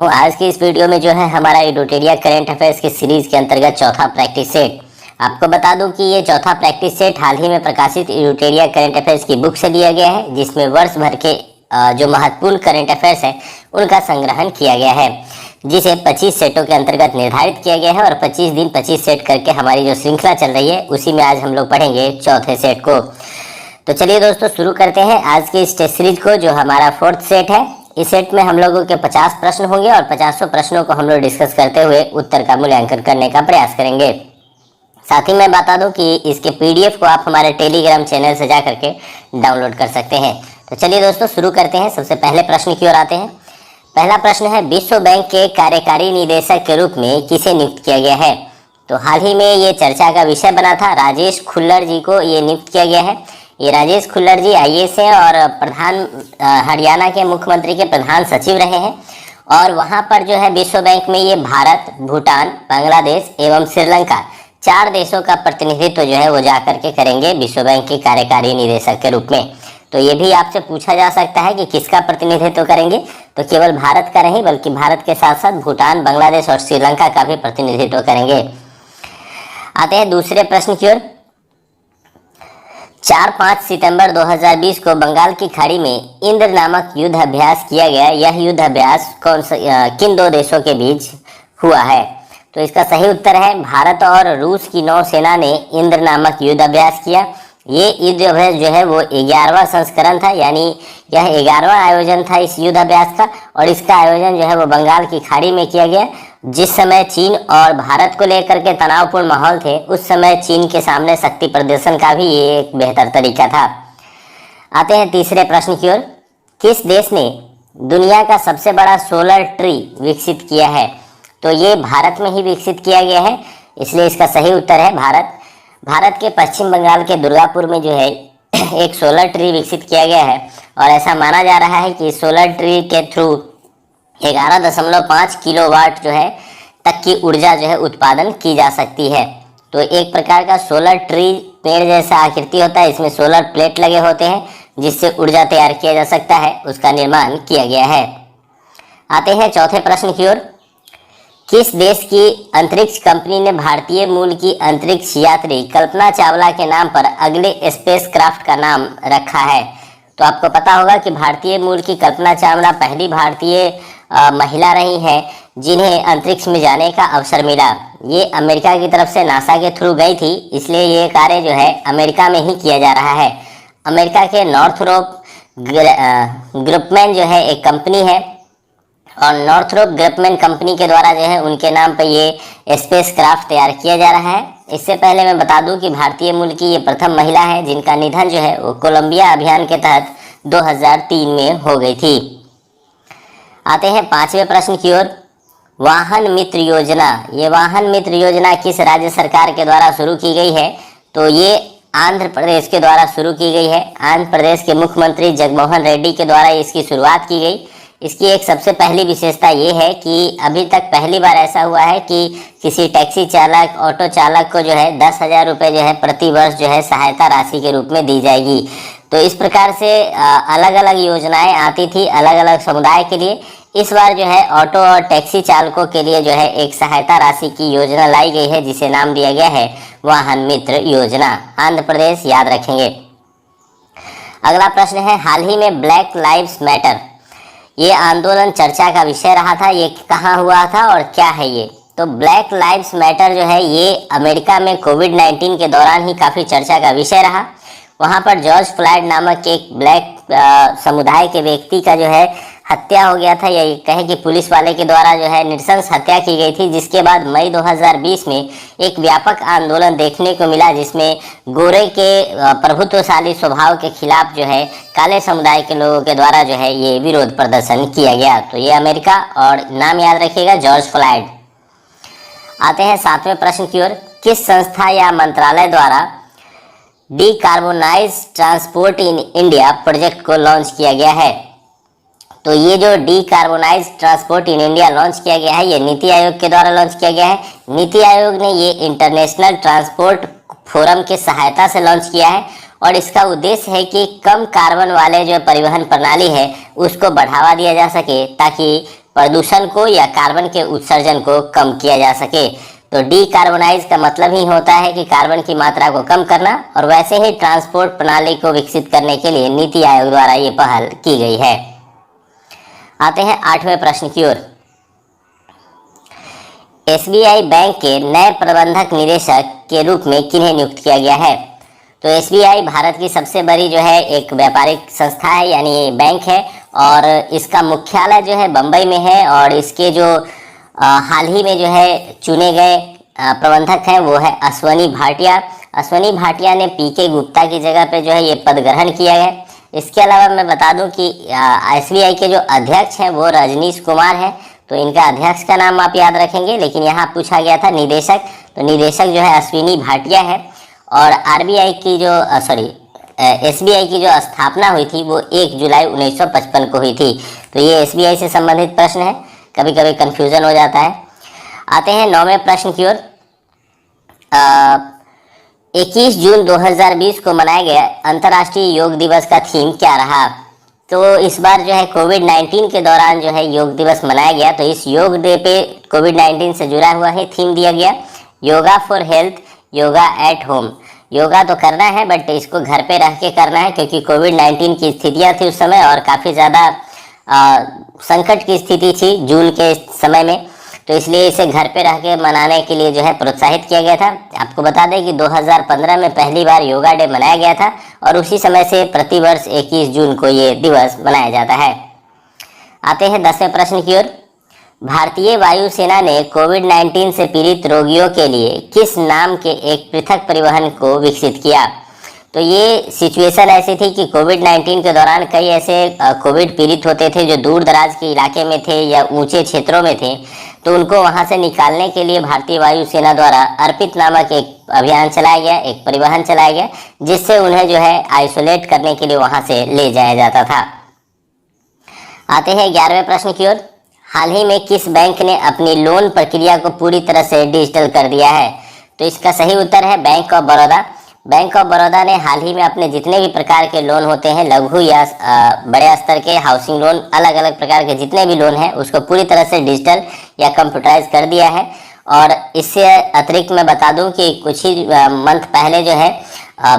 आज की इस वीडियो में जो है हमारा एडुटेरिया करंट अफेयर्स की सीरीज के अंतर्गत चौथा प्रैक्टिस सेट। आपको बता दूं कि ये चौथा प्रैक्टिस सेट हाल ही में प्रकाशित एडुटेरिया करंट अफेयर्स की बुक से लिया गया है, जिसमें वर्ष भर के जो महत्वपूर्ण करंट अफेयर्स हैं उनका संग्रहण किया गया है, जिसे 25 सेटों के अंतर्गत निर्धारित किया गया है। और 25 दिन 25 सेट करके हमारी जो श्रृंखला चल रही है उसी में आज हम लोग पढ़ेंगे चौथे सेट को। तो चलिए दोस्तों शुरू करते हैं आज के इस टेस्ट सीरीज को, जो हमारा फोर्थ सेट है। इस सेट में हम लोगों के 50 प्रश्न होंगे और 50 प्रश्नों को हम लोग डिस्कस करते हुए उत्तर का मूल्यांकन करने का प्रयास करेंगे। साथ ही मैं बता दूं कि इसके पीडीएफ को आप हमारे टेलीग्राम चैनल से जा करके डाउनलोड कर सकते हैं। तो चलिए दोस्तों शुरू करते हैं। सबसे पहले प्रश्न की ओर आते हैं। पहला प्रश्न है, विश्व बैंक के कार्यकारी निदेशक के रूप में किसे नियुक्त किया गया है? तो हाल ही में ये चर्चा का विषय बना था। राजेश खुल्लर जी को ये नियुक्त किया गया है। ये राजेश खुल्लर जी आईएएस हैं और हरियाणा के मुख्यमंत्री के प्रधान सचिव रहे हैं। और वहाँ पर जो है विश्व बैंक में ये भारत, भूटान, बांग्लादेश एवं श्रीलंका 4 देशों का प्रतिनिधित्व जो है वो जा करके करेंगे विश्व बैंक के कार्यकारी निदेशक के रूप में। तो ये भी आपसे पूछा जा सकता है कि किसका प्रतिनिधित्व करेंगे, तो केवल भारत का नहीं बल्कि भारत के साथ साथ भूटान, बांग्लादेश और श्रीलंका का भी प्रतिनिधित्व करेंगे। आते हैं दूसरे प्रश्न की ओर। 4-5 सितंबर 2020 को बंगाल की खाड़ी में इंद्र नामक युद्ध अभ्यास किया गया। यह युद्ध अभ्यास किन 2 देशों के बीच हुआ है? तो इसका सही उत्तर है भारत और रूस की नौसेना ने इंद्र नामक युद्ध अभ्यास किया। ये युद्ध अभ्यास जो है वो 11वां संस्करण था, यानी यह 11वां आयोजन था इस युद्ध अभ्यास का। और इसका आयोजन जो है वो बंगाल की खाड़ी में किया गया। जिस समय चीन और भारत को लेकर के तनावपूर्ण माहौल थे, उस समय चीन के सामने शक्ति प्रदर्शन का भी ये एक बेहतर तरीका था। आते हैं तीसरे प्रश्न की ओर। किस देश ने दुनिया का सबसे बड़ा सोलर ट्री विकसित किया है? तो ये भारत में ही विकसित किया गया है, इसलिए इसका सही उत्तर है भारत। भारत के पश्चिम बंगाल के दुर्गापुर में जो है एक सोलर ट्री विकसित किया गया है। और ऐसा माना जा रहा है कि सोलर ट्री के थ्रू 11.5 किलोवाट जो है तक की ऊर्जा जो है उत्पादन की जा सकती है। तो एक प्रकार का सोलर ट्री पेड़ जैसा आकृति होता है, इसमें सोलर प्लेट लगे होते हैं जिससे ऊर्जा तैयार किया जा सकता है, उसका निर्माण किया गया है। आते हैं चौथे प्रश्न की ओर। किस देश की अंतरिक्ष कंपनी ने भारतीय मूल की अंतरिक्ष यात्री कल्पना चावला के नाम पर अगले स्पेसक्राफ्ट का नाम रखा है? तो आपको पता होगा कि भारतीय मूल की कल्पना चावला पहली भारतीय महिला रही हैं जिन्हें अंतरिक्ष में जाने का अवसर मिला। ये अमेरिका की तरफ से नासा के थ्रू गई थी, इसलिए ये कार्य जो है अमेरिका में ही किया जा रहा है। अमेरिका के नॉर्थरोप ग्रुपमैन जो है एक कंपनी है, और नॉर्थरोप ग्रुपमैन कंपनी के द्वारा जो है उनके नाम पर ये स्पेसक्राफ्ट तैयार किया जा रहा है। इससे पहले मैं बता दूं कि भारतीय मूल की ये प्रथम महिला है जिनका निधन जो है वो कोलंबिया अभियान के तहत 2003 में हो गई थी। आते हैं 5वें प्रश्न की ओर। वाहन मित्र योजना, ये वाहन मित्र योजना किस राज्य सरकार के द्वारा शुरू की गई है? तो ये आंध्र प्रदेश के द्वारा शुरू की गई है। आंध्र प्रदेश के मुख्यमंत्री जगनमोहन रेड्डी के द्वारा इसकी शुरुआत की गई। इसकी एक सबसे पहली विशेषता ये है कि अभी तक पहली बार ऐसा हुआ है कि किसी टैक्सी चालक, ऑटो चालक को जो है 10,000 रुपये जो है प्रति वर्ष जो है सहायता राशि के रूप में दी जाएगी। तो इस प्रकार से अलग अलग योजनाएं आती थी अलग अलग समुदाय के लिए। इस बार जो है ऑटो और टैक्सी चालकों के लिए जो है एक सहायता राशि की योजना लाई गई है, जिसे नाम दिया गया है वाहन मित्र योजना। आंध्र प्रदेश याद रखेंगे। अगला प्रश्न है, हाल ही में ब्लैक लाइव्स मैटर ये आंदोलन चर्चा का विषय रहा था। ये कहाँ हुआ था और क्या है ये? तो ब्लैक लाइव्स मैटर जो है ये अमेरिका में कोविड-19 के दौरान ही काफ़ी चर्चा का विषय रहा। वहाँ पर जॉर्ज फ्लॉयड नामक एक ब्लैक समुदाय के व्यक्ति का जो है हत्या हो गया था, या कहें कि पुलिस वाले के द्वारा जो है नृशंस हत्या की गई थी। जिसके बाद मई 2020 में एक व्यापक आंदोलन देखने को मिला, जिसमें गोरे के प्रभुत्वशाली स्वभाव के खिलाफ जो है काले समुदाय के लोगों के द्वारा जो है ये विरोध प्रदर्शन किया गया। तो ये अमेरिका, और नाम याद रखिएगा जॉर्ज फ्लॉयड। आते हैं 7वें प्रश्न की ओर। किस संस्था या मंत्रालय द्वारा decarbonise transport in India project को लॉन्च किया गया है? तो ये जो decarbonise transport in India launch किया गया है ये नीति आयोग के द्वारा लॉन्च किया गया है। नीति आयोग ने ये इंटरनेशनल ट्रांसपोर्ट फोरम की सहायता से लॉन्च किया है। और इसका उद्देश्य है कि कम कार्बन वाले जो परिवहन प्रणाली है उसको बढ़ावा दिया जा सके, ताकि प्रदूषण को या कार्बन के उत्सर्जन को कम किया जा सके। तो डीकार्बोनाइज का मतलब ही होता है कि कार्बन की मात्रा को कम करना, और वैसे ही ट्रांसपोर्ट प्रणाली को विकसित करने के लिए नीति आयोग द्वारा ये पहल की गई है। आते हैं 8वें प्रश्न की ओर। एसबीआई बैंक के नए प्रबंधक निदेशक के रूप में किन्हें नियुक्त किया गया है? तो एसबीआई भारत की सबसे बड़ी जो है एक व्यापारिक संस्था है, यानी बैंक है, और इसका मुख्यालय जो है बम्बई में है। और इसके जो हाल ही में जो है चुने गए प्रबंधक हैं वो है अश्वनी भाटिया। अश्वनी भाटिया ने पीके गुप्ता की जगह पे जो है ये पद ग्रहण किया है। इसके अलावा मैं बता दूं कि एसबीआई के जो अध्यक्ष हैं वो रजनीश कुमार हैं, तो इनका अध्यक्ष का नाम आप याद रखेंगे, लेकिन यहाँ पूछा गया था निदेशक, तो निदेशक जो है अश्विनी भाटिया है। और आरबीआई की जो एसबीआई की जो स्थापना हुई थी वो 1 जुलाई 1955 को हुई थी। तो ये एसबीआई से संबंधित प्रश्न है, कभी कभी कंफ्यूजन हो जाता है। आते हैं 9वें प्रश्न की ओर। 21 जून 2020 को मनाया गया अंतर्राष्ट्रीय योग दिवस का थीम क्या रहा? तो इस बार जो है कोविड-19 के दौरान जो है योग दिवस मनाया गया, तो इस योग डे पे कोविड-19 से जुड़ा हुआ ही थीम दिया गया, yoga for health, yoga at home. Yoga तो करना है बट इसको घर पे रह के करना है, क्योंकि कोविड-19 की स्थितियाँ थी उस समय और काफ़ी ज़्यादा संकट की स्थिति थी जून के समय में, तो इसलिए इसे घर पे रह के मनाने के लिए जो है प्रोत्साहित किया गया था। आपको बता दें कि 2015 में पहली बार योगा डे मनाया गया था, और उसी समय से प्रतिवर्ष 21 जून को ये दिवस मनाया जाता है। आते हैं 10वें प्रश्न की ओर। भारतीय वायुसेना ने कोविड-19 से पीड़ित रोगियों के लिए किस नाम के एक पृथक परिवहन को विकसित किया? तो ये सिचुएशन ऐसी थी कि कोविड-19 के दौरान कई ऐसे कोविड पीड़ित होते थे जो दूर दराज के इलाके में थे या ऊंचे क्षेत्रों में थे, तो उनको वहां से निकालने के लिए भारतीय वायुसेना द्वारा अर्पित नामक एक अभियान चलाया गया, एक परिवहन चलाया गया, जिससे उन्हें जो है आइसोलेट करने के लिए वहां से ले जाया जाता था। आते हैं 11वें प्रश्न की ओर। हाल ही में किस बैंक ने अपनी लोन प्रक्रिया को पूरी तरह से डिजिटल कर दिया है? तो इसका सही उत्तर है bank of Baroda. Bank of Baroda ने हाल ही में अपने जितने भी प्रकार के लोन होते हैं, लघु या बड़े स्तर के हाउसिंग लोन, अलग अलग प्रकार के जितने भी लोन हैं उसको पूरी तरह से डिजिटल या कंप्यूटराइज कर दिया है। और इससे अतिरिक्त मैं बता दूं कि कुछ ही मंथ पहले जो है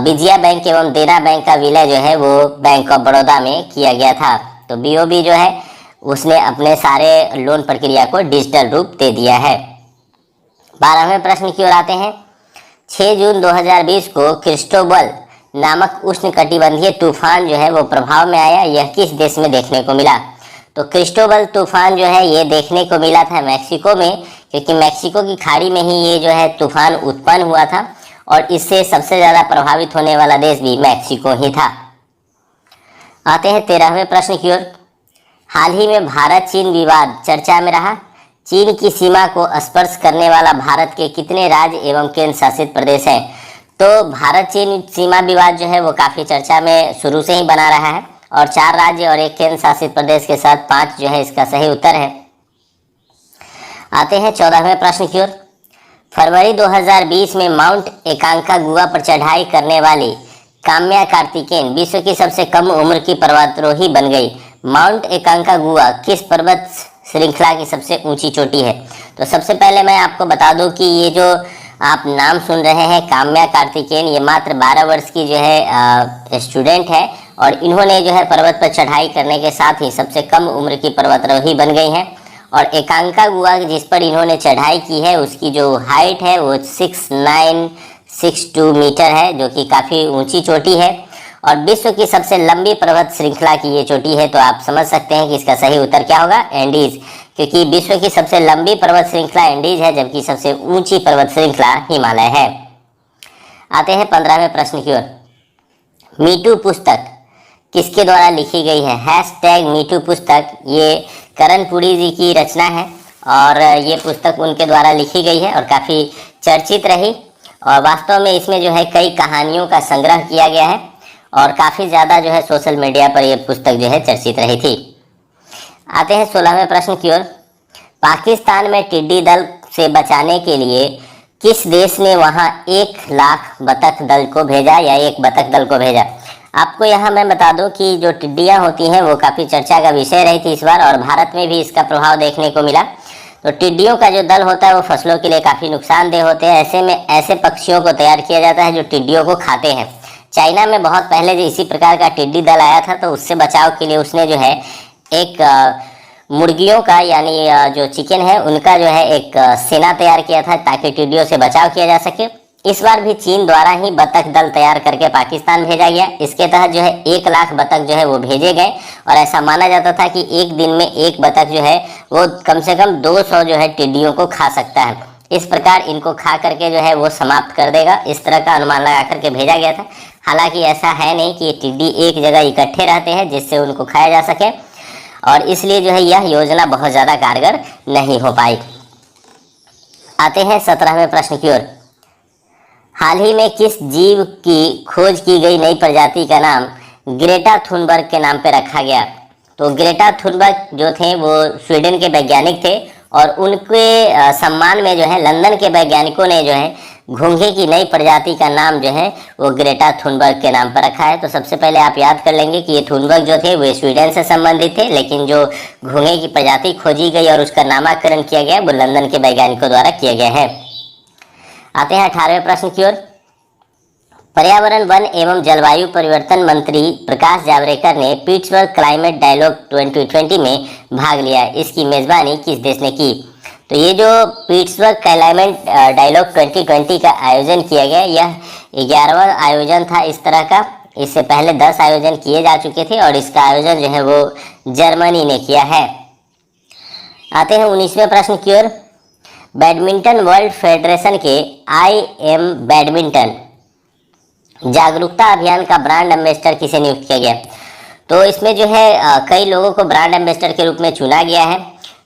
विजया बैंक एवं देना बैंक का विलय जो है वो बैंक ऑफ बड़ौदा में किया गया था। तो बीओबी जो है उसने अपने सारे लोन प्रक्रिया को डिजिटल रूप दे दिया है। 12वें प्रश्न की ओर आते हैं। 6 जून 2020 को क्रिस्टोबल नामक उष्णकटिबंधीय तूफान जो है वो प्रभाव में आया, यह किस देश में देखने को मिला? तो क्रिस्टोबल तूफान जो है ये देखने को मिला था मैक्सिको में, क्योंकि मैक्सिको की खाड़ी में ही ये जो है तूफान उत्पन्न हुआ था, और इससे सबसे ज़्यादा प्रभावित होने वाला देश भी मैक्सिको ही था। आते हैं 13वें प्रश्न की ओर। हाल ही में भारत चीन विवाद चर्चा में रहा। चीन की सीमा को स्पर्श करने वाला भारत के कितने राज्य एवं केंद्र शासित प्रदेश हैं? तो भारत चीन सीमा विवाद जो है वो काफ़ी चर्चा में शुरू से ही बना रहा है, और 4 राज्य और 1 केंद्र शासित प्रदेश के साथ 5 जो है इसका सही उत्तर है। आते हैं 14वें प्रश्न की ओर। फरवरी 2020 में माउंट एकांकागुआ पर चढ़ाई करने वाली काम्या कार्तिकेयन विश्व की सबसे कम उम्र की पर्वतारोही बन गई। माउंट एकांकागुआ किस पर्वत श्रृंखला की सबसे ऊंची चोटी है? तो सबसे पहले मैं आपको बता दूं कि ये जो आप नाम सुन रहे हैं काम्या कार्तिकेयन, ये मात्र 12 वर्ष की जो है स्टूडेंट है, और इन्होंने जो है पर्वत पर चढ़ाई करने के साथ ही सबसे कम उम्र की पर्वतारोही बन गई हैं। और एकांकागुआ जिस पर इन्होंने चढ़ाई की है उसकी जो हाइट है वो 6962 मीटर है, जो कि काफ़ी ऊंची चोटी है, और विश्व की सबसे लंबी पर्वत श्रृंखला की ये चोटी है। तो आप समझ सकते हैं कि इसका सही उत्तर क्या होगा, एंडीज, क्योंकि विश्व की सबसे लंबी पर्वत श्रृंखला एंडीज है, जबकि सबसे ऊंची पर्वत श्रृंखला हिमालय है। आते हैं 15वें प्रश्न की ओर। मीटू पुस्तक किसके द्वारा लिखी गई है? #मीटू पुस्तक ये करण पुरी जी की रचना है, और ये पुस्तक उनके द्वारा लिखी गई है और काफ़ी चर्चित रही, और वास्तव में इसमें जो है कई कहानियों का संग्रह किया गया है, और काफ़ी ज़्यादा जो है सोशल मीडिया पर यह पुस्तक जो है चर्चित रही थी। आते हैं 16वें प्रश्न की ओर। पाकिस्तान में टिड्डी दल से बचाने के लिए किस देश ने वहां 1 लाख बतख दल को भेजा या एक बतख दल को भेजा? आपको यहाँ मैं बता दूं कि जो टिड्डियाँ होती हैं वो काफ़ी चर्चा का विषय रही थी इस बार, और भारत में भी इसका प्रभाव देखने को मिला। तो टिड्डियों का जो दल होता है वो फसलों के लिए काफ़ी नुकसानदेह होते हैं। ऐसे में ऐसे पक्षियों को तैयार किया जाता है जो टिड्डियों को खाते हैं। चाइना में बहुत पहले जो इसी प्रकार का टिड्डी दल आया था, तो उससे बचाव के लिए उसने जो है एक मुर्गियों का यानी जो चिकन है उनका जो है एक सेना तैयार किया था ताकि टिड्डियों से बचाव किया जा सके। इस बार भी चीन द्वारा ही बतख दल तैयार करके पाकिस्तान भेजा गया। इसके तहत जो है 1 लाख बतख जो है वो भेजे गए, और ऐसा माना जाता था कि एक दिन में एक बतख जो है वो कम से कम 200 जो है टिड्डियों को खा सकता है। इस प्रकार इनको खा करके जो है वो समाप्त कर देगा, इस तरह का अनुमान लगा करके भेजा गया था। हालांकि ऐसा है नहीं कि ये टिड्डी एक जगह इकट्ठे रहते हैं जिससे उनको खाया जा सके, और इसलिए जो है यह योजना बहुत ज़्यादा कारगर नहीं हो पाई। आते हैं 17वें प्रश्न की ओर। हाल ही में किस जीव की खोज की गई नई प्रजाति का नाम ग्रेटा थुनबर्ग के नाम पर रखा गया? तो ग्रेटा थुनबर्ग जो थे वो स्वीडन के वैज्ञानिक थे, और उनके सम्मान में जो है लंदन के वैज्ञानिकों ने जो है घोंघे की नई प्रजाति का नाम जो है वो ग्रेटा थुनबर्ग के नाम पर रखा है। तो सबसे पहले आप याद कर लेंगे कि ये थुनबर्ग जो थे वे स्वीडन से संबंधित थे, लेकिन जो घोंघे की प्रजाति खोजी गई और उसका नामकरण किया गया वो लंदन के वैज्ञानिकों द्वारा किया गया है। आते हैं 18वें प्रश्न की ओर। पर्यावरण, वन एवं जलवायु परिवर्तन मंत्री प्रकाश जावड़ेकर ने पिट्सबर्ग क्लाइमेट डायलॉग 2020 में भाग लिया। इसकी मेज़बानी किस देश ने की? तो ये जो पिट्सबर्ग क्लाइमेट डायलॉग 2020 का आयोजन किया गया, यह 11वां आयोजन था इस तरह का। इससे पहले 10 आयोजन किए जा चुके थे, और इसका आयोजन जो है वो जर्मनी ने किया है। आते हैं 19वें प्रश्न की ओर। बैडमिंटन वर्ल्ड फेडरेशन के IM बैडमिंटन जागरूकता अभियान का ब्रांड एम्बेसडर किसे नियुक्त किया गया? तो इसमें जो है कई लोगों को ब्रांड एम्बेसडर के रूप में चुना गया है,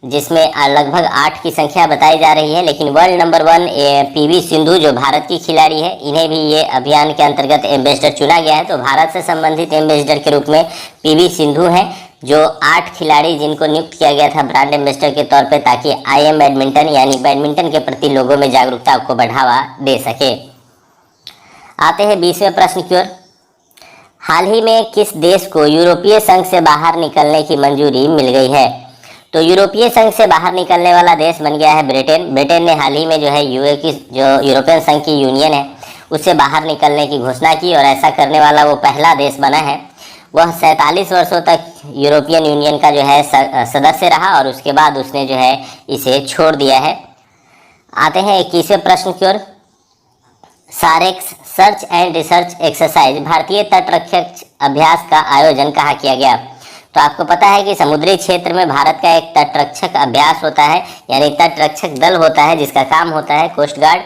जिसमें लगभग 8 की संख्या बताई जा रही है। लेकिन वर्ल्ड नंबर 1 PV सिंधु जो भारत की खिलाड़ी है, इन्हें भी ये अभियान के अंतर्गत एम्बेसडर चुना गया है। तो भारत से संबंधित एम्बेसडर के रूप में PV सिंधु हैं, जो 8 खिलाड़ी जिनको नियुक्त किया गया था ब्रांड एम्बेसडर के तौर पे, ताकि IM बैडमिंटन यानी बैडमिंटन के प्रति लोगों में जागरूकता को बढ़ावा दे सके। आते हैं 20वें प्रश्न की ओर। हाल ही में किस देश को यूरोपीय संघ से बाहर निकलने की मंजूरी मिल गई है? तो यूरोपीय संघ से बाहर निकलने वाला देश बन गया है ब्रिटेन। ब्रिटेन ने हाल ही में जो है यूए की जो यूरोपियन संघ की यूनियन है उससे बाहर निकलने की घोषणा की, और ऐसा करने वाला वो पहला देश बना है। वह 47 वर्षों तक यूरोपियन यूनियन का जो है सदस्य रहा, और उसके बाद उसने जो है इसे छोड़ दिया है। आते हैं 21वें प्रश्न की ओर। SAREX search and research exercise भारतीय तटरक्षक अभ्यास का आयोजन कहाँ किया गया? तो आपको पता है कि समुद्री क्षेत्र में भारत का एक तटरक्षक अभ्यास होता है, यानी तटरक्षक दल होता है जिसका काम होता है कोस्ट गार्ड,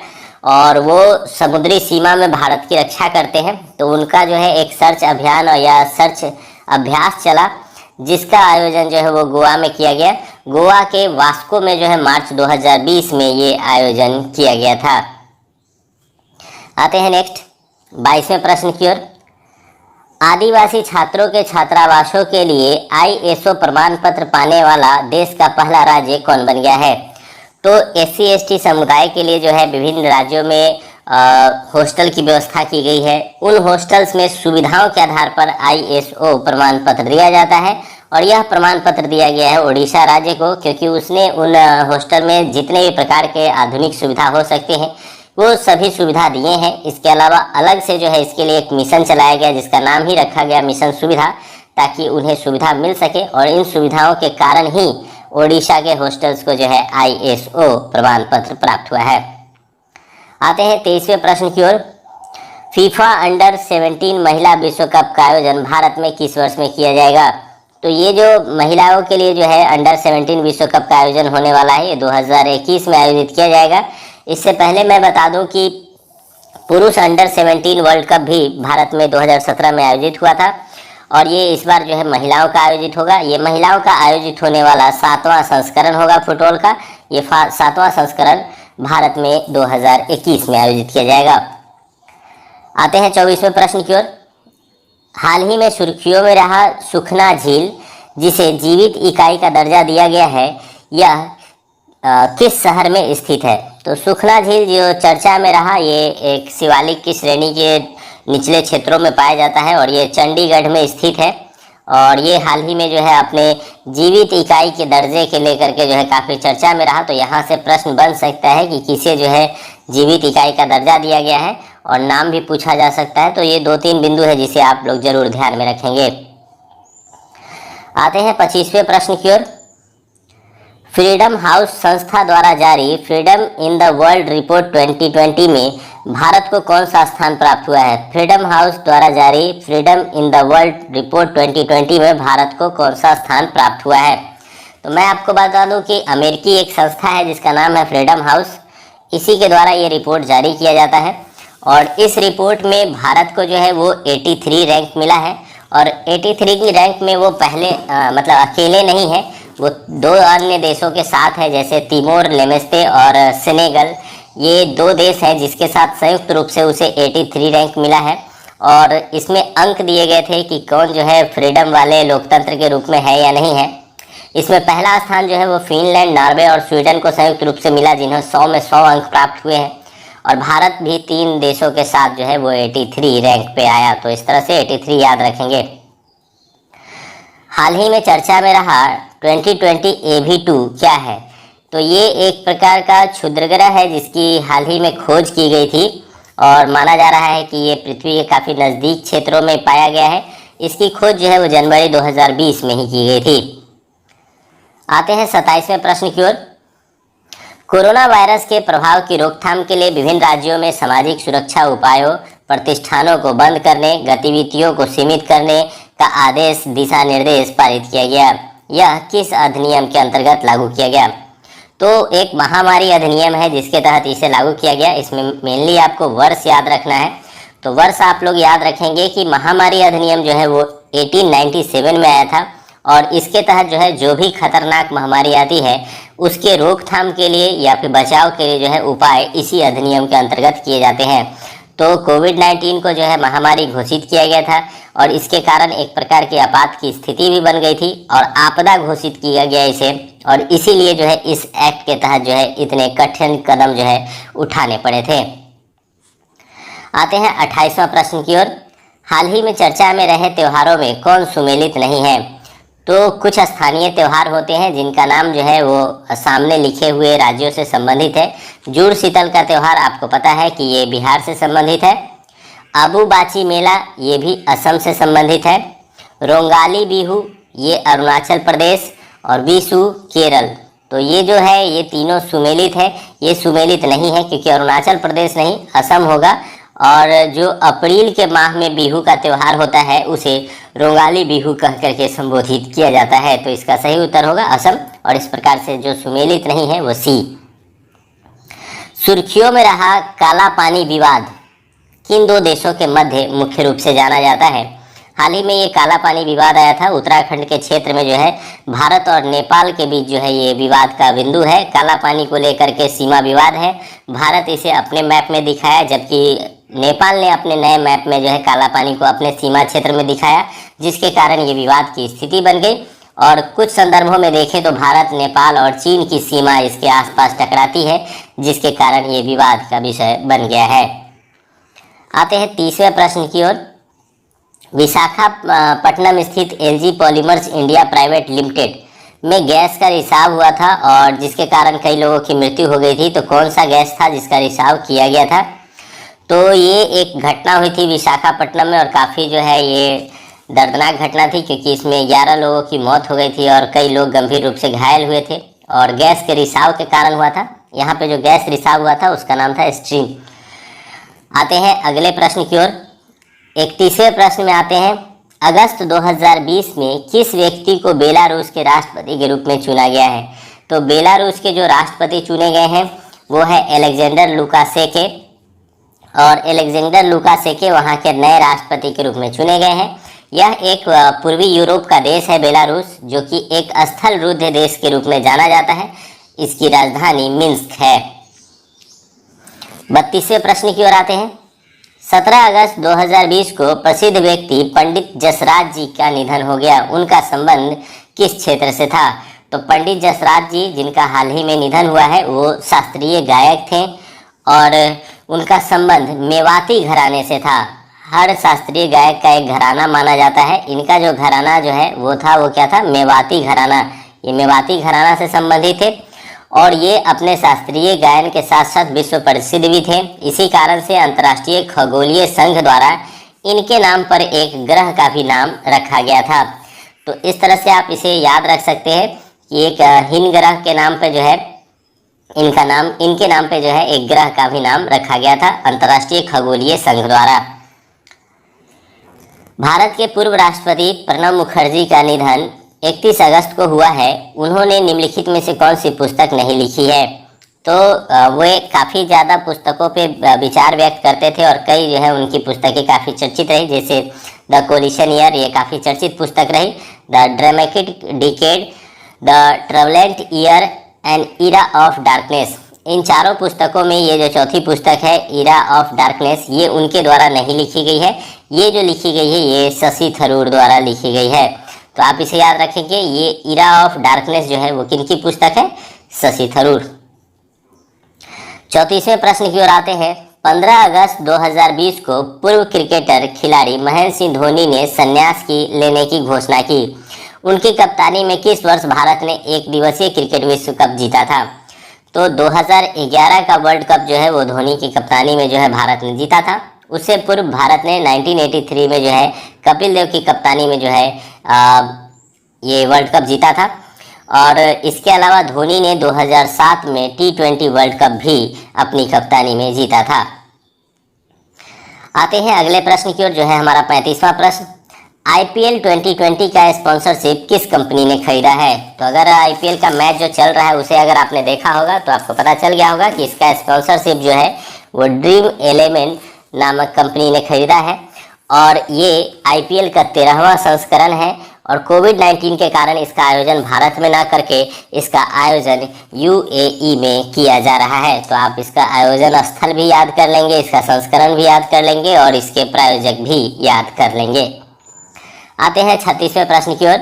और वो समुद्री सीमा में भारत की रक्षा करते हैं। तो उनका जो है एक सर्च अभियान या सर्च अभ्यास चला, जिसका आयोजन जो है वो गोवा में किया गया। गोवा के वास्को में जो है मार्च 2020 में ये आयोजन किया गया था। आते हैं नेक्स्ट 22वें प्रश्न की ओर। आदिवासी छात्रों के छात्रावासों के लिए ISO प्रमाण पत्र पाने वाला देश का पहला राज्य कौन बन गया है? तो SC/ST समुदाय के लिए जो है विभिन्न राज्यों में हॉस्टल की व्यवस्था की गई है। उन हॉस्टल्स में सुविधाओं के आधार पर ISO प्रमाण पत्र दिया जाता है, और यह प्रमाण पत्र दिया गया है उड़ीसा राज्य को, क्योंकि उसने उन हॉस्टल में जितने भी प्रकार के आधुनिक सुविधा हो सकते हैं वो सभी सुविधा दिए हैं। इसके अलावा अलग से जो है इसके लिए एक मिशन चलाया गया जिसका नाम ही रखा गया मिशन सुविधा, ताकि उन्हें सुविधा मिल सके, और इन सुविधाओं के कारण ही ओडिशा के हॉस्टल्स को जो है ISO प्रमाण पत्र प्राप्त हुआ है। आते हैं 23वें प्रश्न की ओर। फीफा अंडर 17 महिला विश्व कप का आयोजन भारत में किस वर्ष में किया जाएगा? तो ये जो महिलाओं के लिए जो है अंडर 17 विश्व कप का आयोजन होने वाला है, ये 2021 में आयोजित किया जाएगा। इससे पहले मैं बता दूं कि पुरुष अंडर 17 वर्ल्ड कप भी भारत में 2017 में आयोजित हुआ था, और ये इस बार जो है महिलाओं का आयोजित होगा। ये महिलाओं का आयोजित होने वाला 7वां संस्करण होगा फुटबॉल का। ये 7वां संस्करण भारत में 2021 में आयोजित किया जाएगा। आते हैं 24वें प्रश्न की ओर। हाल ही में सुर्खियों में रहा सुखना झील, जिसे जीवित इकाई का दर्जा दिया गया है, यह किस शहर में स्थित है? तो सुखना झील जो चर्चा में रहा, ये एक शिवालिक की श्रेणी के निचले क्षेत्रों में पाया जाता है और ये चंडीगढ़ में स्थित है। और ये हाल ही में जो है अपने जीवित इकाई के दर्जे के लेकर के जो है काफ़ी चर्चा में रहा। तो यहाँ से प्रश्न बन सकता है कि किसे जो है जीवित इकाई का दर्जा दिया गया है और नाम भी पूछा जा सकता है। तो ये 2-3 बिंदु है जिसे आप लोग जरूर ध्यान में रखेंगे। आते हैं 25वें प्रश्न की ओर। फ्रीडम हाउस संस्था द्वारा जारी freedom in the world report 2020 में भारत को कौन सा स्थान प्राप्त हुआ है? फ्रीडम हाउस द्वारा जारी freedom in the world report 2020 में भारत को कौन सा स्थान प्राप्त हुआ है? तो मैं आपको बता दूं कि अमेरिकी एक संस्था है जिसका नाम है फ्रीडम हाउस। इसी के द्वारा ये रिपोर्ट जारी किया जाता है और इस रिपोर्ट में भारत को जो है वो 83 रैंक मिला है। और 83 की रैंक में वो पहले मतलब अकेले नहीं है, वो 2 अन्य देशों के साथ है, जैसे तिमोर लेमेस्ते और सेनेगल। ये 2 देश हैं जिसके साथ संयुक्त रूप से उसे 83 रैंक मिला है। और इसमें अंक दिए गए थे कि कौन जो है फ्रीडम वाले लोकतंत्र के रूप में है या नहीं है। इसमें पहला स्थान जो है वो फिनलैंड, नॉर्वे और स्वीडन को संयुक्त रूप से मिला, जिन्हें 100 में 100 अंक प्राप्त हुए हैं। और भारत भी 3 देशों के साथ जो है वो 83 रैंक पे आया। तो इस तरह से 83 याद रखेंगे। हाल ही में चर्चा में रहा 2020 AV2 क्या है? तो ये एक प्रकार का क्षुद्रग्रह है जिसकी हाल ही में खोज की गई थी और माना जा रहा है कि ये पृथ्वी के काफ़ी नज़दीक क्षेत्रों में पाया गया है। इसकी खोज जो है वो जनवरी 2020 में ही की गई थी। आते हैं 27वें प्रश्न की ओर। कोरोना वायरस के प्रभाव की रोकथाम के लिए विभिन्न राज्यों में सामाजिक सुरक्षा उपायों, प्रतिष्ठानों को बंद करने, गतिविधियों को सीमित करने का आदेश दिशा निर्देश पारित किया गया। यह किस अधिनियम के अंतर्गत लागू किया गया? तो एक महामारी अधिनियम है जिसके तहत इसे लागू किया गया। इसमें मेनली आपको वर्ष याद रखना है। तो वर्ष आप लोग याद रखेंगे कि महामारी अधिनियम जो है वो 1897 में आया था और इसके तहत जो है जो भी खतरनाक महामारी आती है उसके रोकथाम के लिए या फिर बचाव के लिए जो है उपाय इसी अधिनियम के अंतर्गत किए जाते हैं। तो कोविड-19 को जो है महामारी घोषित किया गया था और इसके कारण एक प्रकार की आपात की स्थिति भी बन गई थी और आपदा घोषित किया गया इसे। और इसीलिए जो है इस एक्ट के तहत जो है इतने कठिन कदम जो है उठाने पड़े थे। आते हैं 28वां प्रश्न की ओर। हाल ही में चर्चा में रहे त्योहारों में कौन सुमेलित नहीं है? तो कुछ स्थानीय त्यौहार होते हैं जिनका नाम जो है वो सामने लिखे हुए राज्यों से संबंधित है। जुड़ शीतल का त्यौहार आपको पता है कि ये बिहार से संबंधित है। अबुबाची मेला ये भी असम से संबंधित है। रोंगाली बिहू ये अरुणाचल प्रदेश और विशु केरल। तो ये जो है ये तीनों सुमेलित है। ये सुमेलित नहीं है क्योंकि अरुणाचल प्रदेश नहीं असम होगा। और जो अप्रैल के माह में बिहू का त्यौहार होता है उसे रोंगाली बिहू कह करके संबोधित किया जाता है। तो इसका सही उत्तर होगा असम। और इस प्रकार से जो सुमेलित नहीं है वो सी। सुर्खियों में रहा काला पानी विवाद किन 2 देशों के मध्य मुख्य रूप से जाना जाता है? हाल ही में ये काला पानी विवाद आया था। उत्तराखंड के क्षेत्र में जो है भारत और नेपाल के बीच जो है ये विवाद का बिंदु है। काला पानी को लेकर के सीमा विवाद है। भारत इसे अपने मैप में दिखाया जबकि नेपाल ने अपने नए मैप में जो है काला पानी को अपने सीमा क्षेत्र में दिखाया, जिसके कारण ये विवाद की स्थिति बन गई। और कुछ संदर्भों में देखें तो भारत, नेपाल और चीन की सीमा इसके आसपास टकराती है, जिसके कारण ये विवाद का विषय बन गया है। आते हैं 30वें प्रश्न की ओर। विशाखापट्टनम स्थित LG polymers India private limited में गैस का रिसाव हुआ था और जिसके कारण कई लोगों की मृत्यु हो गई थी। तो कौन सा गैस था जिसका रिसाव किया गया था? तो ये एक घटना हुई थी विशाखापट्टनम में और काफ़ी जो है ये दर्दनाक घटना थी क्योंकि इसमें 11 लोगों की मौत हो गई थी और कई लोग गंभीर रूप से घायल हुए थे और गैस के रिसाव के कारण हुआ था। यहाँ पे जो गैस रिसाव हुआ था उसका नाम था स्ट्रीम। आते हैं अगले प्रश्न की ओर। 31वें प्रश्न में आते हैं। अगस्त 2020 में किस व्यक्ति को बेलारूस के राष्ट्रपति के रूप में चुना गया है? तो बेलारूस के जो राष्ट्रपति चुने गए हैं वो है अलेक्जेंडर लुकाशेंको और अलेक्जेंडर लुकाशेंको वहाँ के नए राष्ट्रपति के रूप में चुने गए हैं। यह एक पूर्वी यूरोप का देश है बेलारूस, जो कि एक स्थल रुद्ध देश के रूप में जाना जाता है। इसकी राजधानी मिन्स्क है। 32वें प्रश्न की ओर आते हैं। 17 अगस्त 2020 को प्रसिद्ध व्यक्ति पंडित जसराज जी का निधन हो गया। उनका संबंध किस क्षेत्र से था? तो पंडित जसराज जी जिनका हाल ही में निधन हुआ है वो शास्त्रीय गायक थे और उनका संबंध मेवाती घराने से था। हर शास्त्रीय गायक का एक घराना माना जाता है। इनका जो घराना जो है वो क्या था, मेवाती घराना। ये मेवाती घराना से संबंधित थे और ये अपने शास्त्रीय गायन के साथ साथ विश्व प्रसिद्ध भी थे। इसी कारण से अंतर्राष्ट्रीय खगोलीय संघ द्वारा इनके नाम पर एक ग्रह का भी नाम रखा गया था। तो इस तरह से आप इसे याद रख सकते हैं कि एक हिन ग्रह के नाम पे जो है इनके नाम पे जो है एक ग्रह का भी नाम रखा गया था अंतर्राष्ट्रीय खगोलीय संघ द्वारा। भारत के पूर्व राष्ट्रपति प्रणब मुखर्जी का निधन 31 अगस्त को हुआ है। उन्होंने निम्नलिखित में से कौन सी पुस्तक नहीं लिखी है? तो वे काफ़ी ज़्यादा पुस्तकों पे विचार व्यक्त करते थे और कई जो है उनकी पुस्तकें काफ़ी चर्चित रही, जैसे द कोलिशन ईयर, ये काफ़ी चर्चित पुस्तक रही। The dramatic decade, the turbulent year and era of darkness. इन चारों पुस्तकों में ये जो चौथी पुस्तक है इरा ऑफ डार्कनेस, ये उनके द्वारा नहीं लिखी गई है। ये जो लिखी गई है ये शशि थरूर द्वारा लिखी गई है। तो आप इसे याद रखेंगे, ये इरा ऑफ डार्कनेस जो है वो किनकी पुस्तक है? शशि थरूर। 34वें प्रश्न की ओर आते हैं। 15 अगस्त 2020 को पूर्व क्रिकेटर खिलाड़ी महेंद्र सिंह धोनी ने संन्यास लेने की घोषणा की। उनकी कप्तानी में किस वर्ष भारत ने एक दिवसीय क्रिकेट विश्व कप जीता था? तो 2011 का वर्ल्ड कप जो है वो धोनी की कप्तानी में जो है भारत ने जीता था। उससे पूर्व भारत ने 1983 में जो है कपिल देव की कप्तानी में जो है ये वर्ल्ड कप जीता था। और इसके अलावा धोनी ने 2007 में T20 वर्ल्ड कप भी अपनी कप्तानी में जीता था। आते हैं अगले प्रश्न की ओर, जो है हमारा 35वां प्रश्न। IPL 2020 का स्पॉन्सरशिप किस कंपनी ने खरीदा है? तो अगर IPL का मैच जो चल रहा है उसे अगर आपने देखा होगा तो आपको पता चल गया होगा कि इसका स्पॉन्सरशिप जो है वो ड्रीम एलिमेंट नामक कंपनी ने खरीदा है। और ये IPL का 13वां संस्करण है और कोविड-19 के कारण इसका आयोजन भारत में ना करके इसका आयोजन UAE में किया जा रहा है। तो आप इसका आयोजन स्थल भी याद कर लेंगे, इसका संस्करण भी याद कर लेंगे और इसके प्रायोजक भी याद कर लेंगे। आते हैं 36वें प्रश्न की ओर।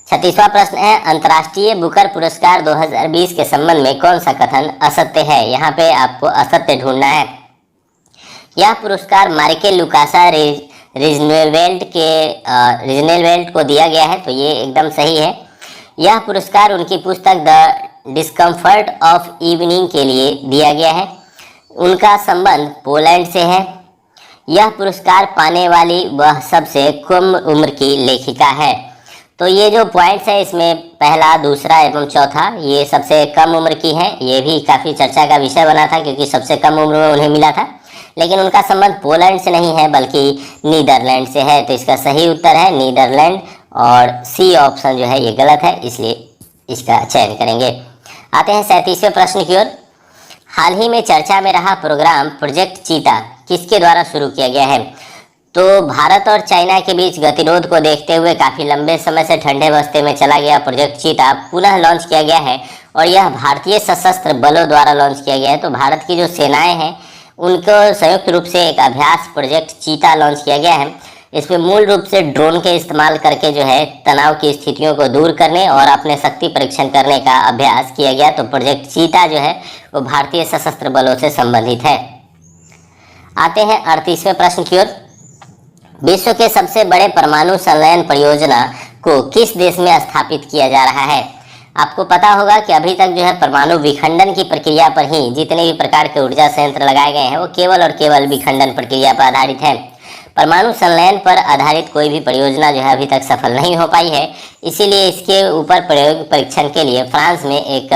36वां प्रश्न है, अंतर्राष्ट्रीय बुकर पुरस्कार 2020 के संबंध में कौन सा कथन असत्य है? यहाँ पे आपको असत्य ढूंढना है। यह पुरस्कार मार्के लुकासा रिजनेलवेल्ट को दिया गया है, तो ये एकदम सही है। यह पुरस्कार उनकी पुस्तक द डिस्कम्फर्ट ऑफ इवनिंग के लिए दिया गया है। उनका संबंध पोलैंड से है। यह पुरस्कार पाने वाली वह सबसे कम उम्र की लेखिका है। तो ये जो पॉइंट्स है इसमें पहला, दूसरा एवं चौथा ये सबसे कम उम्र की है। ये भी काफ़ी चर्चा का विषय बना था क्योंकि सबसे कम उम्र में उन्हें मिला था, लेकिन उनका संबंध पोलैंड से नहीं है बल्कि नीदरलैंड से है। तो इसका सही उत्तर है नीदरलैंड और सी ऑप्शन जो है ये गलत है, इसलिए इसका चयन करेंगे। आते हैं 37वें प्रश्न की ओर। हाल ही में चर्चा में रहा प्रोग्राम प्रोजेक्ट चीता किसके द्वारा शुरू किया गया है? तो भारत और चाइना के बीच गतिरोध को देखते हुए काफ़ी लंबे समय से ठंडे बस्ते में चला गया प्रोजेक्ट चीता पुनः लॉन्च किया गया है और यह भारतीय सशस्त्र बलों द्वारा लॉन्च किया गया है। तो भारत की जो सेनाएं हैं उनको संयुक्त रूप से एक अभ्यास प्रोजेक्ट चीता लॉन्च किया गया है। इसमें मूल रूप से ड्रोन के इस्तेमाल करके जो है तनाव की स्थितियों को दूर करने और अपने शक्ति परीक्षण करने का अभ्यास किया गया। तो प्रोजेक्ट चीता जो है वो भारतीय सशस्त्र बलों से संबंधित है। आते हैं 38वें प्रश्न की ओर। विश्व के सबसे बड़े परमाणु संलयन परियोजना को किस देश में स्थापित किया जा रहा है? आपको पता होगा कि अभी तक जो है परमाणु विखंडन की प्रक्रिया पर ही जितने भी प्रकार के ऊर्जा संयंत्र लगाए गए हैं वो केवल और केवल विखंडन प्रक्रिया पर आधारित है। परमाणु संलयन पर आधारित कोई भी परियोजना जो है अभी तक सफल नहीं हो पाई है। इसीलिए इसके ऊपर प्रयोग परीक्षण के लिए फ्रांस में एक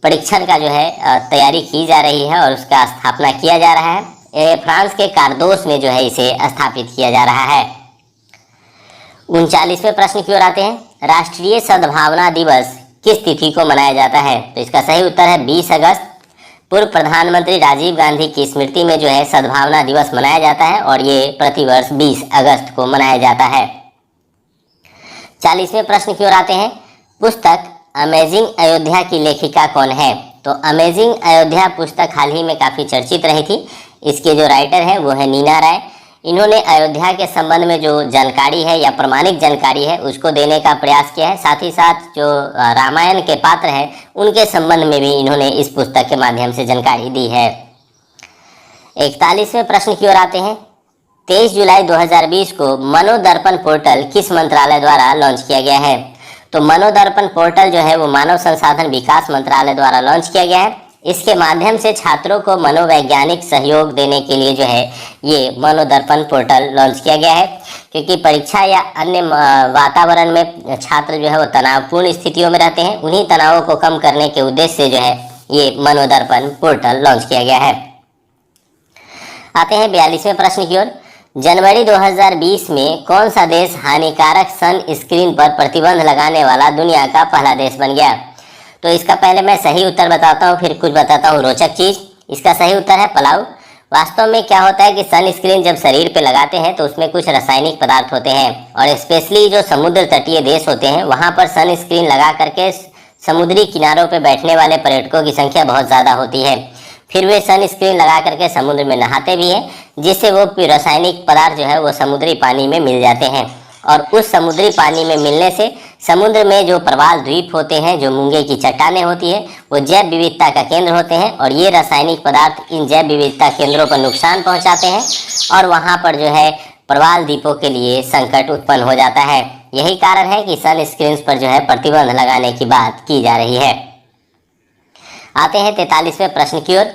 परीक्षण का जो है तैयारी की जा रही है और उसका स्थापना किया जा रहा है। फ्रांस के कार्दोस में जो है इसे स्थापित किया जा रहा है। 39वें प्रश्न की ओर आते हैं। राष्ट्रीय सद्भावना दिवस किस तिथि को मनाया जाता है? तो इसका सही उत्तर है 20 अगस्त। पूर्व प्रधानमंत्री राजीव गांधी की स्मृति में जो है सद्भावना दिवस मनाया जाता है और ये प्रतिवर्ष 20 अगस्त को मनाया जाता है। 40वें प्रश्न की ओर आते हैं। पुस्तक अमेजिंग अयोध्या की लेखिका कौन है? तो अमेजिंग अयोध्या पुस्तक हाल ही में काफ़ी चर्चित रही थी। इसके जो राइटर हैं वो है नीना राय। इन्होंने अयोध्या के संबंध में जो जानकारी है या प्रमाणिक जानकारी है उसको देने का प्रयास किया है। साथ ही साथ जो रामायण के पात्र हैं उनके संबंध में भी इन्होंने इस पुस्तक के माध्यम से जानकारी दी है। 41वें प्रश्न की ओर आते हैं। 23 जुलाई 2020 को मनोदर्पण पोर्टल किस मंत्रालय द्वारा लॉन्च किया गया है? तो मनोदर्पण पोर्टल जो है वो मानव संसाधन विकास मंत्रालय द्वारा लॉन्च किया गया है। इसके माध्यम से छात्रों को मनोवैज्ञानिक सहयोग देने के लिए जो है ये मनोदर्पण पोर्टल लॉन्च किया गया है, क्योंकि परीक्षा या अन्य वातावरण में छात्र जो है वो तनावपूर्ण स्थितियों में रहते हैं। उन्हीं तनावों को कम करने के उद्देश्य से जो है ये मनोदर्पण पोर्टल लॉन्च किया गया है। आते हैं 42वें प्रश्न की ओर। जनवरी 2020 में कौन सा देश हानिकारक सन स्क्रीन पर प्रतिबंध लगाने वाला दुनिया का पहला देश बन गया? तो इसका पहले मैं सही उत्तर बताता हूँ, फिर कुछ बताता हूँ रोचक चीज। इसका सही उत्तर है पलाऊ। वास्तव में क्या होता है कि सन स्क्रीन जब शरीर पे लगाते हैं तो उसमें कुछ रासायनिक पदार्थ होते हैं, और स्पेशली जो समुद्र तटीय देश होते हैं वहाँ पर सन स्क्रीन लगा करके समुद्री किनारों पे बैठने वाले पर्यटकों की संख्या बहुत ज़्यादा होती है। फिर वे सन स्क्रीन लगा करके समुद्र में नहाते भी हैं, जिससे वो रासायनिक पदार्थ जो है वो समुद्री पानी में मिल जाते हैं, और उस समुद्री पानी में मिलने से समुद्र में जो प्रवाल द्वीप होते हैं, जो मूंगे की चट्टानें होती हैं, वो जैव विविधता का केंद्र होते हैं, और ये रासायनिक पदार्थ इन जैव विविधता केंद्रों पर नुकसान पहुंचाते हैं, और वहां पर जो है प्रवाल द्वीपों के लिए संकट उत्पन्न हो जाता है। यही कारण है कि सन स्क्रीन पर जो है प्रतिबंध लगाने की बात की जा रही है। आते हैं 43वें प्रश्न की ओर।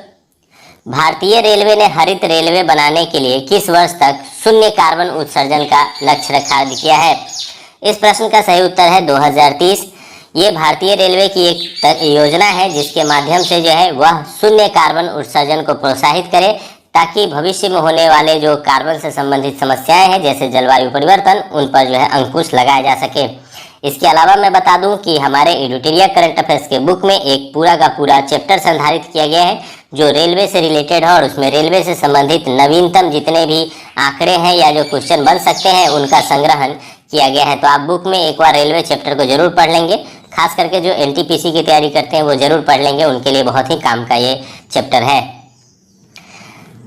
भारतीय रेलवे ने हरित रेलवे बनाने के लिए किस वर्ष तक शून्य कार्बन उत्सर्जन का लक्ष्य रखा किया है? इस प्रश्न का सही उत्तर है 2030। ये भारतीय रेलवे की एक योजना है जिसके माध्यम से जो है वह शून्य कार्बन उत्सर्जन को प्रोत्साहित करे, ताकि भविष्य में होने वाले जो कार्बन से संबंधित समस्याएं हैं जैसे जलवायु परिवर्तन, उन पर जो है अंकुश लगाया जा सके। इसके अलावा मैं बता दूं कि हमारे एडिटोरियल करंट अफेयर्स के बुक में एक पूरा का पूरा चैप्टर संधारित किया गया है जो रेलवे से रिलेटेड है, और उसमें रेलवे से संबंधित नवीनतम जितने भी आंकड़े हैं या जो क्वेश्चन बन सकते हैं उनका संग्रहण किया गया है। तो आप बुक में एक बार रेलवे चैप्टर को जरूर पढ़ लेंगे, खास करके जो एनटीपीसी की तैयारी करते हैं वो जरूर पढ़ लेंगे, उनके लिए बहुत ही काम का ये चैप्टर है।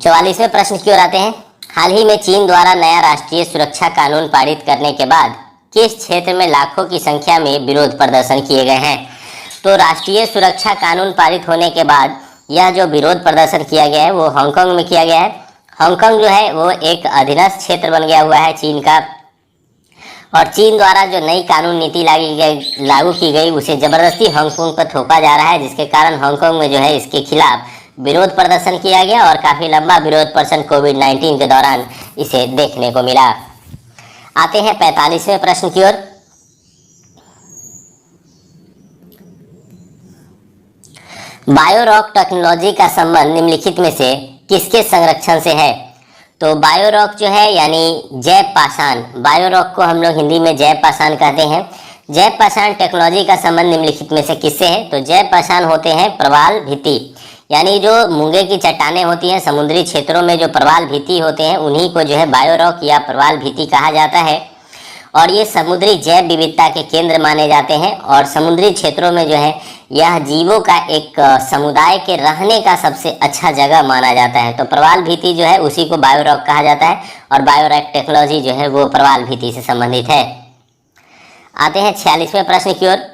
44वें प्रश्न की ओर आते हैं। हाल ही में चीन द्वारा नया राष्ट्रीय सुरक्षा कानून पारित करने के बाद किस क्षेत्र में लाखों की संख्या में विरोध प्रदर्शन किए गए हैं? तो राष्ट्रीय सुरक्षा कानून पारित होने के बाद यह जो विरोध प्रदर्शन किया गया है वो हांगकांग में किया गया है। हांगकांग जो है वो एक अधीनस्थ क्षेत्र बन गया हुआ है चीन का, और चीन द्वारा जो नई कानून नीति लागू की गई उसे जबरदस्ती हांगकांग पर थोपा जा रहा है, जिसके कारण हांगकांग में जो है इसके खिलाफ विरोध प्रदर्शन किया गया, और काफ़ी लंबा विरोध प्रदर्शन कोविड-19 के दौरान इसे देखने को मिला। आते हैं 45वें प्रश्न की ओर। बायोरॉक टेक्नोलॉजी का संबंध निम्नलिखित में से किसके संरक्षण से है? तो बायोरॉक जो है यानी जैव पाषाण, बायोरॉक को हम लोग हिंदी में जैव पाषाण कहते हैं। जैव पाषाण टेक्नोलॉजी का संबंध निम्नलिखित में से किससे है? तो जैव पाषाण होते हैं प्रवाल भित्ति, यानी जो मूंगे की चट्टानें होती हैं समुद्री क्षेत्रों में जो प्रवाल भित्ति होते हैं उन्हीं को जो है बायोरॉक या प्रवाल भित्ति कहा जाता है, और ये समुद्री जैव विविधता के केंद्र माने जाते हैं, और समुद्री क्षेत्रों में जो है यह जीवों का एक समुदाय के रहने का सबसे अच्छा जगह माना जाता है। तो प्रवाल भित्ति जो है उसी को बायोरॉक कहा जाता है, और बायोरॉक टेक्नोलॉजी जो है वो प्रवाल भित्ति से संबंधित है। आते हैं 46वें प्रश्न की ओर।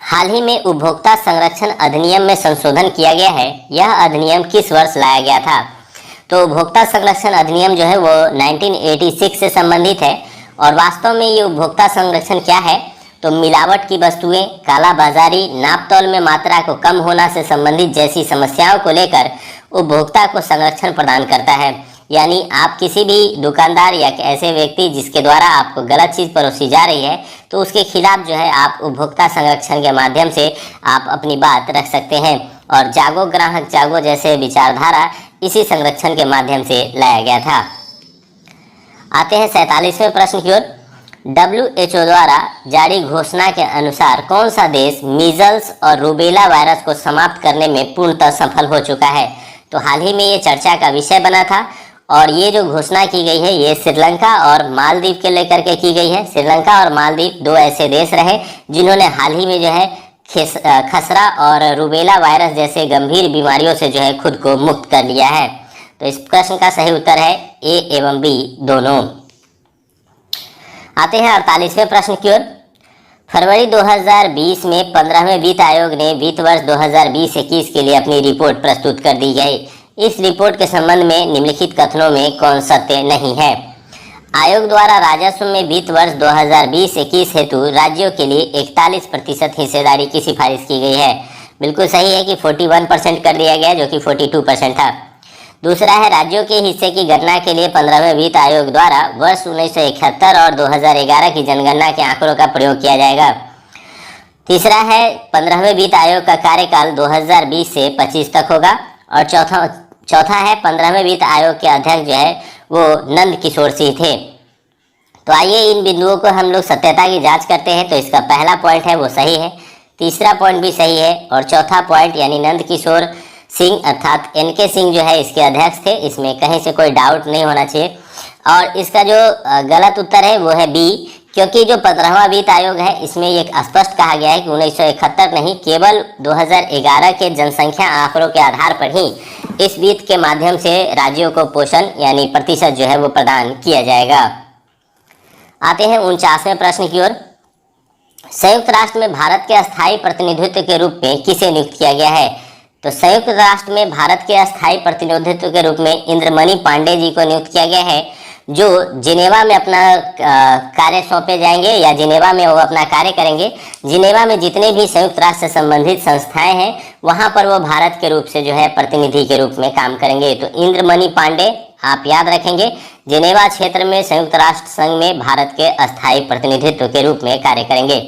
हाल ही में उपभोक्ता संरक्षण अधिनियम में संशोधन किया गया है, यह अधिनियम किस वर्ष लाया गया था? तो उपभोक्ता संरक्षण अधिनियम जो है वो 1986 से संबंधित है, और वास्तव में ये उपभोक्ता संरक्षण क्या है? तो मिलावट की वस्तुएं, कालाबाजारी, नापतोल में मात्रा को कम होना से संबंधित जैसी समस्याओं को लेकर उपभोक्ता को संरक्षण प्रदान करता है। यानी आप किसी भी दुकानदार या ऐसे व्यक्ति जिसके द्वारा आपको गलत चीज़ परोसी जा रही है तो उसके खिलाफ जो है आप उपभोक्ता संरक्षण के माध्यम से आप अपनी बात रख सकते हैं, और जागो ग्राहक जागो जैसे विचारधारा इसी संरक्षण के माध्यम से लाया गया था। आते हैं 47वें प्रश्न की ओर। WHO द्वारा जारी घोषणा के अनुसार कौन सा देश मीजल्स और रूबेला वायरस को समाप्त करने में पूर्णतः सफल हो चुका है? तो हाल ही में ये चर्चा का विषय बना था, और ये जो घोषणा की गई है ये श्रीलंका और मालदीव के लेकर के की गई है। श्रीलंका और मालदीव दो ऐसे देश रहे जिन्होंने हाल ही में जो है खसरा और रूबेला वायरस जैसे गंभीर बीमारियों से जो है खुद को मुक्त कर लिया है। तो इस प्रश्न का सही उत्तर है ए एवं बी दोनों। आते हैं 48वें प्रश्न की ओर। फरवरी 2020 में 15वें वित्त आयोग ने वित्त वर्ष 2020-21 के लिए अपनी रिपोर्ट प्रस्तुत कर दी गई। इस रिपोर्ट के संबंध में निम्नलिखित कथनों में कौन सत्य नहीं है? आयोग द्वारा राजस्व में वित्त वर्ष 2020-21 हेतु राज्यों के लिए 41% हिस्सेदारी की सिफारिश की गई है। बिल्कुल सही है कि 41% कर दिया गया, जो कि 42% था। दूसरा है, राज्यों के हिस्से की गणना के लिए 15वें वित्त आयोग द्वारा वर्ष 1971 और 2011 की जनगणना के आंकड़ों का प्रयोग किया जाएगा। तीसरा है, 15वें वित्त आयोग का कार्यकाल 2020 से 25 तक होगा। और चौथा है, 15वें वित्त आयोग के अध्यक्ष जो है वो नंद किशोर सिंह थे। तो आइए इन बिंदुओं को हम लोग सत्यता की जांच करते हैं। तो इसका पहला पॉइंट है वो सही है, तीसरा पॉइंट भी सही है, और चौथा पॉइंट यानी नंद किशोर सिंह अर्थात एनके सिंह जो है इसके अध्यक्ष थे, इसमें कहीं से कोई डाउट नहीं होना चाहिए। और इसका जो गलत उत्तर है वो है बी, क्योंकि जो 15वां वित्त आयोग है इसमें ये स्पष्ट कहा गया है कि 1971 नहीं, केवल 2011 के जनसंख्या आंकड़ों के आधार पर ही इस वित्त के माध्यम से राज्यों को पोषण यानी प्रतिशत जो है वो प्रदान किया जाएगा। आते हैं 49वें प्रश्न की ओर। संयुक्त राष्ट्र में भारत के अस्थायी प्रतिनिधित्व के रूप में किसे नियुक्त किया गया है? तो संयुक्त राष्ट्र में भारत के अस्थायी प्रतिनिधित्व के रूप में इंद्रमणि पांडे जी को नियुक्त किया गया है, जो जिनेवा में अपना कार्य सौंपे जाएंगे या जिनेवा में वो अपना कार्य करेंगे। जिनेवा में जितने भी संयुक्त राष्ट्र से संबंधित संस्थाएं हैं वहां पर वो भारत के रूप से जो है प्रतिनिधि के रूप में काम करेंगे। तो इंद्रमणि पांडे आप याद रखेंगे, जिनेवा क्षेत्र में संयुक्त राष्ट्र संघ में भारत के अस्थायी प्रतिनिधित्व के रूप में कार्य करेंगे।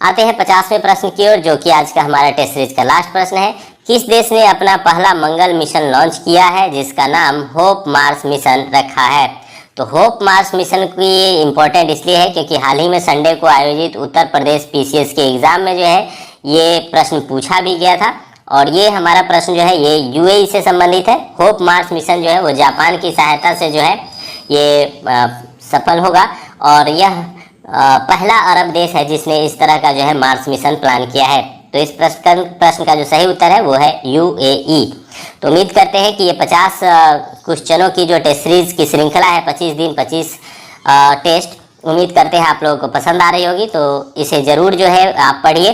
आते हैं 50वें प्रश्न की ओर, जो कि आज का हमारा टेस्ट सीरीज का लास्ट प्रश्न है। किस देश ने अपना पहला मंगल मिशन लॉन्च किया है जिसका नाम होप मार्स मिशन रखा है? तो होप मार्स मिशन की इम्पोर्टेंट इसलिए है क्योंकि हाल ही में संडे को आयोजित उत्तर प्रदेश पीसीएस के एग्जाम में जो है ये प्रश्न पूछा भी गया था, और ये हमारा प्रश्न जो है ये यूएई से संबंधित है। होप मार्स मिशन जो है वो जापान की सहायता से जो है ये सफल होगा, और यह पहला अरब देश है जिसने इस तरह का जो है मार्स मिशन प्लान किया है। तो इस प्रश्न का जो सही उत्तर है वो है यूएई। तो उम्मीद करते हैं कि ये 50 क्वेश्चनों की जो टेस्ट सीरीज की श्रृंखला है 25 दिन 25 टेस्ट, उम्मीद करते हैं आप लोगों को पसंद आ रही होगी। तो इसे ज़रूर जो है आप पढ़िए।